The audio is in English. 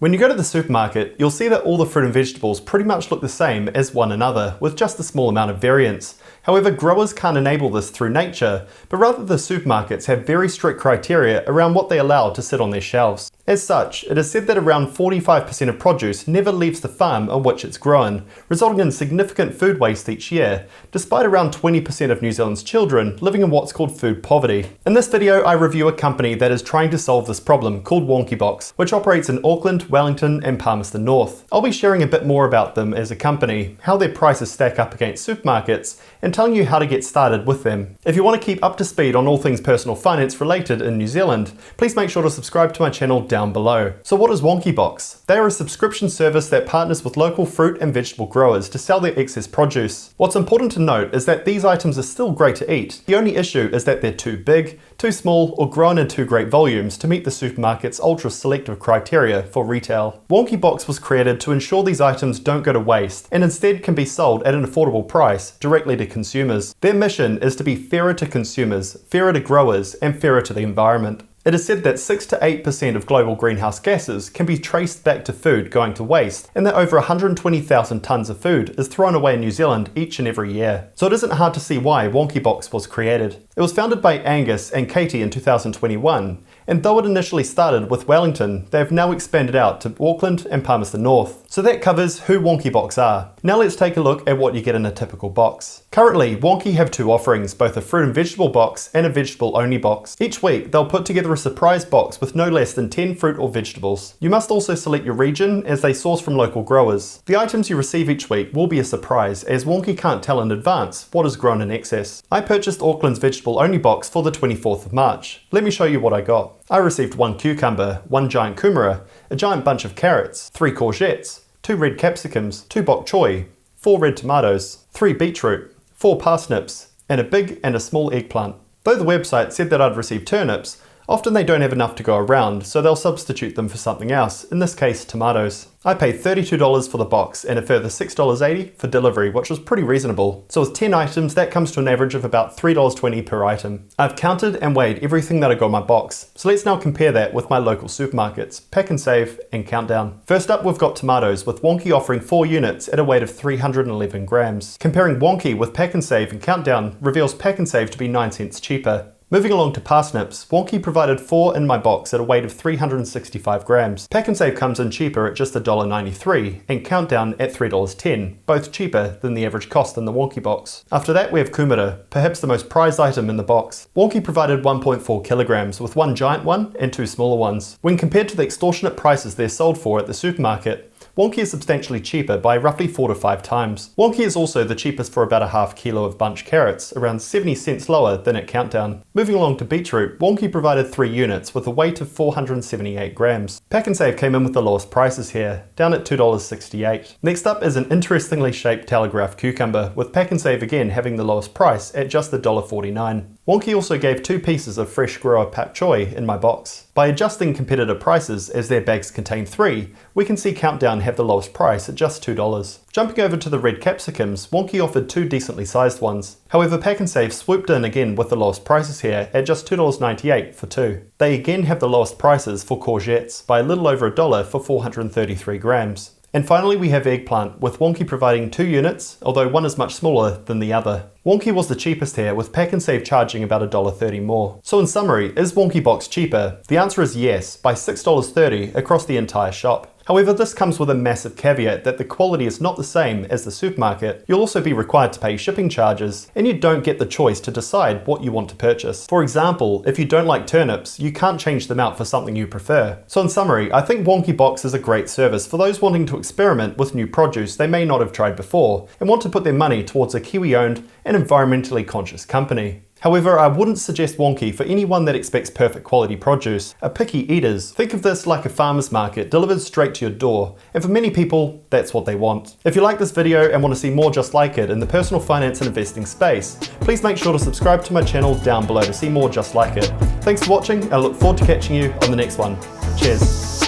When you go to the supermarket, you'll see that all the fruit and vegetables pretty much look the same as one another, with just a small amount of variance. However, growers can't enable this through nature, but rather the supermarkets have very strict criteria around what they allow to sit on their shelves. As such, it is said that around 45% of produce never leaves the farm on which it's grown, resulting in significant food waste each year, despite around 20% of New Zealand's children living in what's called food poverty. In this video, I review a company that is trying to solve this problem called Wonky Box, which operates in Auckland, Wellington and Palmerston North. I'll be sharing a bit more about them as a company, how their prices stack up against supermarkets, and telling you how to get started with them. If you want to keep up to speed on all things personal finance related in New Zealand, please make sure to subscribe to my channel down below. So what is Wonky Box? They are a subscription service that partners with local fruit and vegetable growers to sell their excess produce. What's important to note is that these items are still great to eat. The only issue is that they're too big, too small, or grown in too great volumes to meet the supermarket's ultra-selective criteria for retail. Wonky Box was created to ensure these items don't go to waste and instead can be sold at an affordable price directly to consumers. Their mission is to be fairer to consumers, fairer to growers, and fairer to the environment. It is said that 6 to 8% of global greenhouse gases can be traced back to food going to waste, and that over 120,000 tonnes of food is thrown away in New Zealand each and every year. So it isn't hard to see why Wonky Box was created. It was founded by Angus and Katie in 2021, and though it initially started with Wellington, they have now expanded out to Auckland and Palmerston North. So that covers who Wonky Box are. Now let's take a look at what you get in a typical box. Currently, Wonky have two offerings, both a fruit and vegetable box and a vegetable only box. Each week, they'll put together a surprise box with no less than 10 fruit or vegetables. You must also select your region as they source from local growers. The items you receive each week will be a surprise as Wonky can't tell in advance what is grown in excess. I purchased Auckland's vegetable only box for the 24th of March. Let me show you what I got. I received 1 cucumber, 1 giant kumara, a giant bunch of carrots, 3 courgettes, 2 red capsicums, 2 bok choy, 4 red tomatoes, 3 beetroot, 4 parsnips, and a big and a small eggplant. Though the website said that I'd receive turnips, often they don't have enough to go around, so they'll substitute them for something else, in this case tomatoes. I paid $32 for the box and a further $6.80 for delivery, which was pretty reasonable. So with 10 items, that comes to an average of about $3.20 per item. I've counted and weighed everything that I got in my box, so let's now compare that with my local supermarkets, Pack and Save and Countdown. First up, we've got tomatoes, with Wonky offering 4 units at a weight of 311 grams. Comparing Wonky with Pack and Save and Countdown reveals Pack and Save to be 9 cents cheaper. Moving along to parsnips, Wonky provided 4 in my box at a weight of 365 grams. Pack and Save comes in cheaper at just $1.93 and Countdown at $3.10, both cheaper than the average cost in the Wonky box. After that we have kumara, perhaps the most prized item in the box. Wonky provided 1.4 kilograms with 1 giant one and 2 smaller ones. When compared to the extortionate prices they're sold for at the supermarket, Wonky is substantially cheaper by roughly 4 to 5 times. Wonky is also the cheapest for about a half kilo of bunch carrots, around 70 cents lower than at Countdown. Moving along to beetroot, Wonky provided 3 units with a weight of 478 grams. Pack and Save came in with the lowest prices here, down at $2.68. Next up is an interestingly shaped telegraph cucumber, with Pack and Save again having the lowest price at just $1.49. Wonky also gave 2 pieces of fresh grower pak choy in my box. By adjusting competitor prices as their bags contain 3, we can see Countdown have the lowest price at just $2. Jumping over to the red capsicums, Wonky offered 2 decently sized ones. However, Pack and Save swooped in again with the lowest prices here at just $2.98 for 2. They again have the lowest prices for courgettes by a little over $1 for 433 grams. And finally we have eggplant, with Wonky providing 2 units, although one is much smaller than the other. Wonky was the cheapest here, with Pack and Save charging about $1.30 more. So in summary, is Wonky Box cheaper? The answer is yes, by $6.30 across the entire shop. However, this comes with a massive caveat that the quality is not the same as the supermarket. You'll also be required to pay shipping charges, and you don't get the choice to decide what you want to purchase. For example, if you don't like turnips, you can't change them out for something you prefer. So in summary, I think Wonky Box is a great service for those wanting to experiment with new produce they may not have tried before, and want to put their money towards a Kiwi-owned and environmentally conscious company. However, I wouldn't suggest Wonky for anyone that expects perfect quality produce, are picky eaters. Think of this like a farmer's market delivered straight to your door, and for many people, that's what they want. If you like this video and want to see more just like it in the personal finance and investing space, please make sure to subscribe to my channel down below to see more just like it. Thanks for watching, and I look forward to catching you on the next one. Cheers.